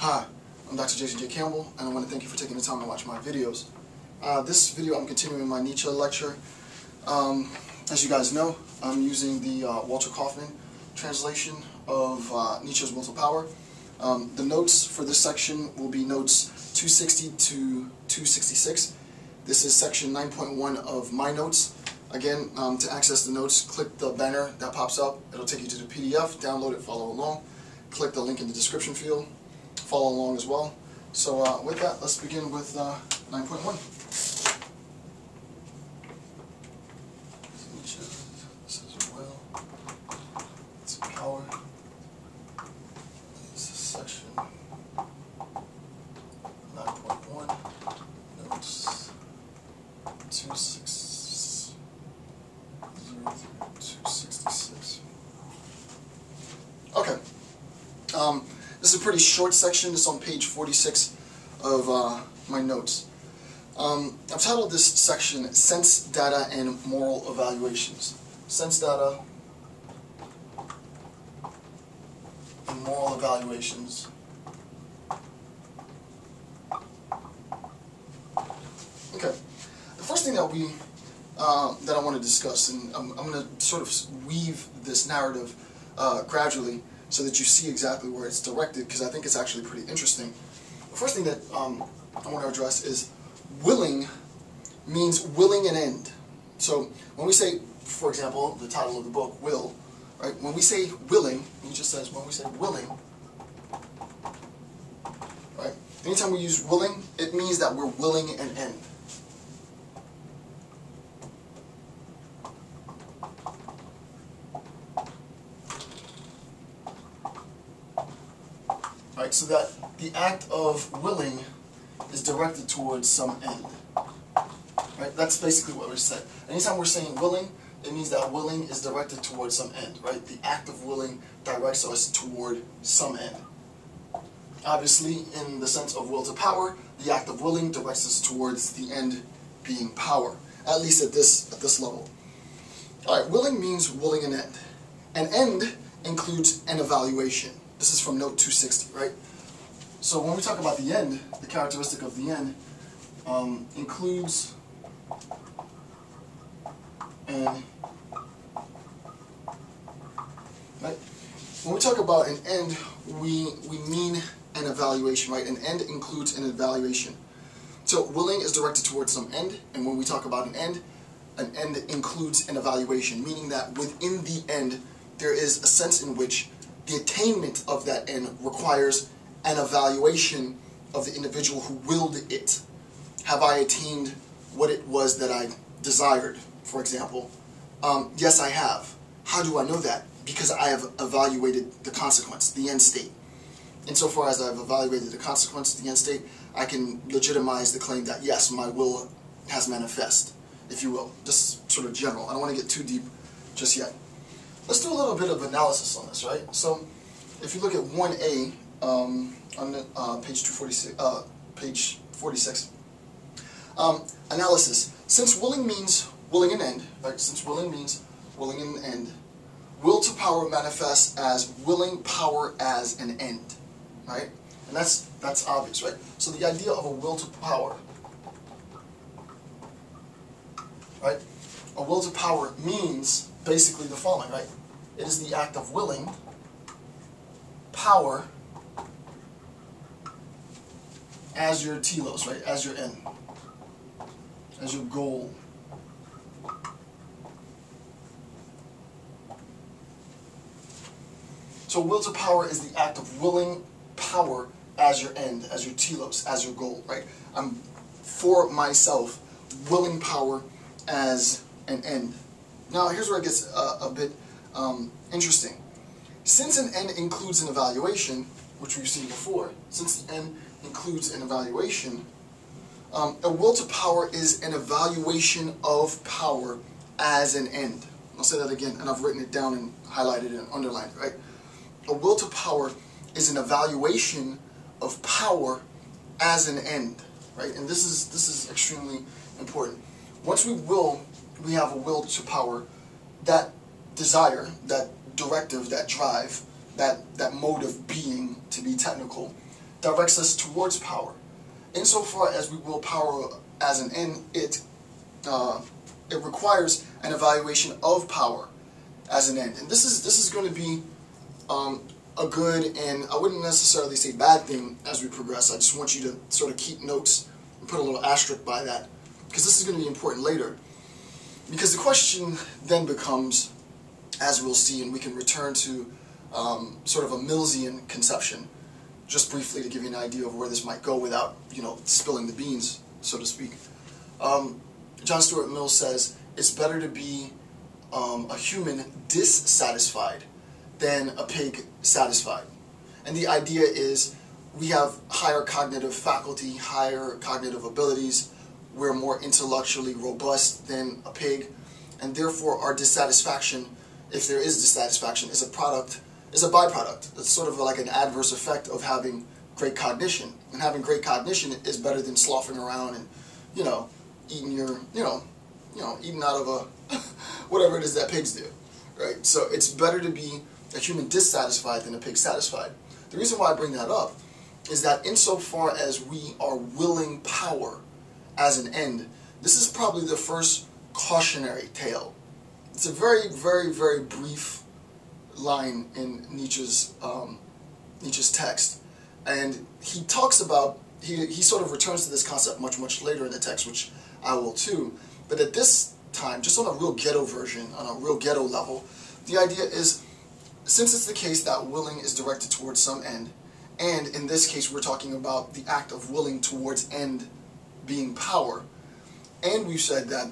Hi, I'm Dr. Jason J. Campbell, and I want to thank you for taking the time to watch my videos. This video I'm continuing my Nietzsche lecture. As you guys know, I'm using the Walter Kaufman translation of Nietzsche's Will to Power. The notes for this section will be notes 260 to 266. This is section 9.1 of my notes. Again, to access the notes, click the banner that pops up. It'll take you to the PDF. Download it, follow along. Click the link in the description field. Follow along as well. So with that, let's begin with 9.1. This is will to power. This is section 9.1. Notes 266. Okay. This is a pretty short section. It's on page 46 of my notes. I've titled this section Sense Data and Moral Evaluations. Sense Data and Moral Evaluations. Okay. The first thing that I want to discuss, and I'm going to sort of weave this narrative gradually, so that you see exactly where it's directed, because I think it's actually pretty interesting. The first thing that I want to address is willing means willing an end. So when we say, for example, the title of the book, Will, right? When we say willing, it just says when we say willing, right? Anytime we use willing, it means that we're willing an end. Right, so that the act of willing is directed towards some end. Right, that's basically what we said. Anytime we're saying willing, it means that willing is directed towards some end. Right, the act of willing directs us toward some end. Obviously, in the sense of will to power, the act of willing directs us towards the end being power. At least at this level. All right, willing means willing an end. An end includes an evaluation. This is from note 260, right? So when we talk about the end, the characteristic of the end includes an, right? When we talk about an end, we mean an evaluation, right? An end includes an evaluation. So willing is directed towards some end, and when we talk about an end includes an evaluation, meaning that within the end there is a sense in which the attainment of that end requires an evaluation of the individual who willed it. Have I attained what it was that I desired, for example? Yes, I have. How do I know that? Because I have evaluated the consequence, the end state. Insofar as I've evaluated the consequence, the end state, I can legitimize the claim that, yes, my will has manifest, if you will. Just sort of general. I don't want to get too deep just yet. Let's do a little bit of analysis on this, right? So, if you look at 1A on page 46, analysis. Since willing means willing an end, right? Since willing means willing an end, will to power manifests as willing power as an end, right? And that's obvious, right? So the idea of a will to power, right? A will to power means basically the following, right? It is the act of willing power as your telos, right? As your end, as your goal. So will to power is the act of willing power as your end, as your telos, as your goal, right? I'm for myself willing power as an end. Now here's where it gets a bit interesting. Since an end includes an evaluation, which we've seen before, since the end includes an evaluation, a will to power is an evaluation of power as an end. I'll say that again, and I've written it down and highlighted and underlined it, right? A will to power is an evaluation of power as an end, right? And this is extremely important. Once we have a will to power, that desire, that directive, that drive, that mode of being, to be technical, directs us towards power. Insofar as we will power as an end, it requires an evaluation of power as an end. And this is going to be a good, and I wouldn't necessarily say bad thing as we progress. I just want you to sort of keep notes and put a little asterisk by that, because this is going to be important later. Because the question then becomes, as we'll see, and we can return to sort of a Millsian conception, just briefly to give you an idea of where this might go without, spilling the beans, so to speak. John Stuart Mill says, it's better to be a human dissatisfied than a pig satisfied. And the idea is we have higher cognitive faculty, higher cognitive abilities, we're more intellectually robust than a pig, and therefore our dissatisfaction, if there is dissatisfaction, is a byproduct. It's sort of like an adverse effect of having great cognition. And having great cognition is better than sloughing around and, eating eating out of a whatever it is that pigs do, right? So it's better to be a human dissatisfied than a pig satisfied. The reason why I bring that up is that insofar as we are willing power as an end, this is probably the first cautionary tale. It's a very, very, very brief line in Nietzsche's text, and he talks about, he sort of returns to this concept much, much later in the text, which I will too, but at this time, just on a real ghetto version, on a real ghetto level, the idea is, since it's the case that willing is directed towards some end, and in this case we're talking about the act of willing towards end being power, and we've said that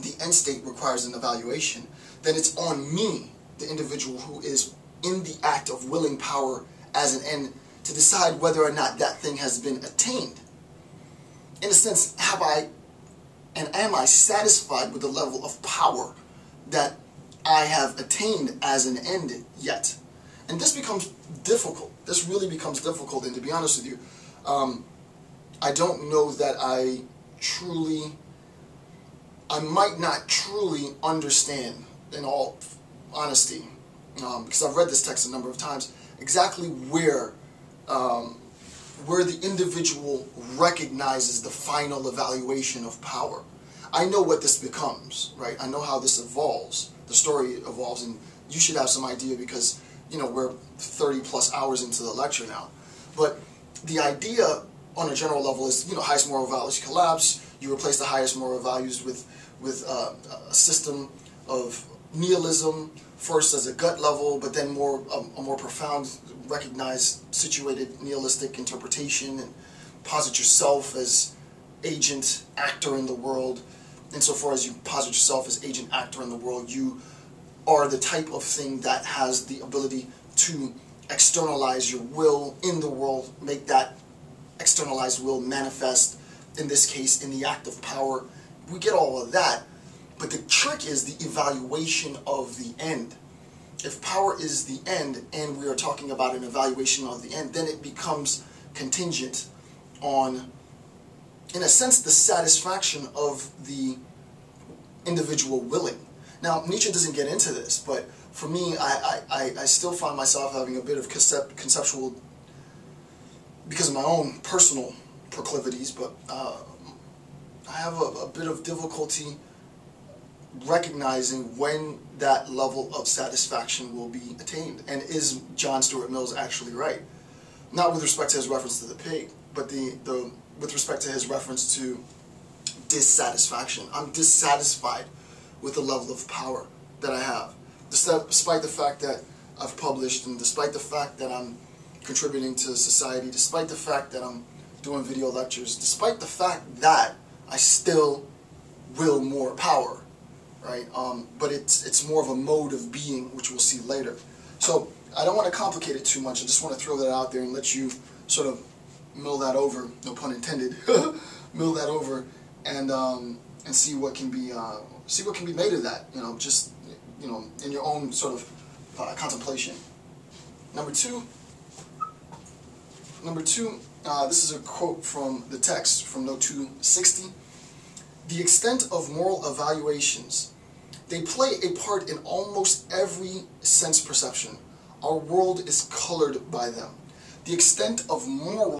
the end state requires an evaluation, then it's on me, the individual who is in the act of willing power as an end, to decide whether or not that thing has been attained. In a sense, have I and am I satisfied with the level of power that I have attained as an end yet? And this becomes difficult. This really becomes difficult, and to be honest with you, I don't know that I might not truly understand, in all honesty, because I've read this text a number of times, exactly where the individual recognizes the final evaluation of power. I know what this becomes, right? I know how this evolves, the story evolves, and you should have some idea because, we're 30 plus hours into the lecture now. But the idea on a general level is, highest moral values collapse, you replace the highest moral values with a system of nihilism, first as a gut level, but then a more profound, recognized, situated nihilistic interpretation, and posit yourself as agent, actor in the world. Insofar as you posit yourself as agent, actor in the world, you are the type of thing that has the ability to externalize your will in the world, make that externalized will manifest, in this case, in the act of power. We get all of that, but the trick is the evaluation of the end. If power is the end, and we are talking about an evaluation of the end, then it becomes contingent on, in a sense, the satisfaction of the individual willing. Now, Nietzsche doesn't get into this, but for me, I still find myself having a bit of conceptual, because of my own personal proclivities, but I have a bit of difficulty recognizing when that level of satisfaction will be attained. And is John Stuart Mill actually right? Not with respect to his reference to the pig, but with respect to his reference to dissatisfaction. I'm dissatisfied with the level of power that I have, despite the fact that I've published, and despite the fact that I'm contributing to society, despite the fact that I'm doing video lectures, despite the fact that I still will more power, right? But it's more of a mode of being, which we'll see later. So I don't want to complicate it too much. I just want to throw that out there and let you sort of mill that over, no pun intended, mill that over, and see what can be made of that. Just in your own sort of contemplation. Number two. This is a quote from the text from note 260. The extent of moral evaluations. They play a part in almost every sense perception. Our world is colored by them. The extent of moral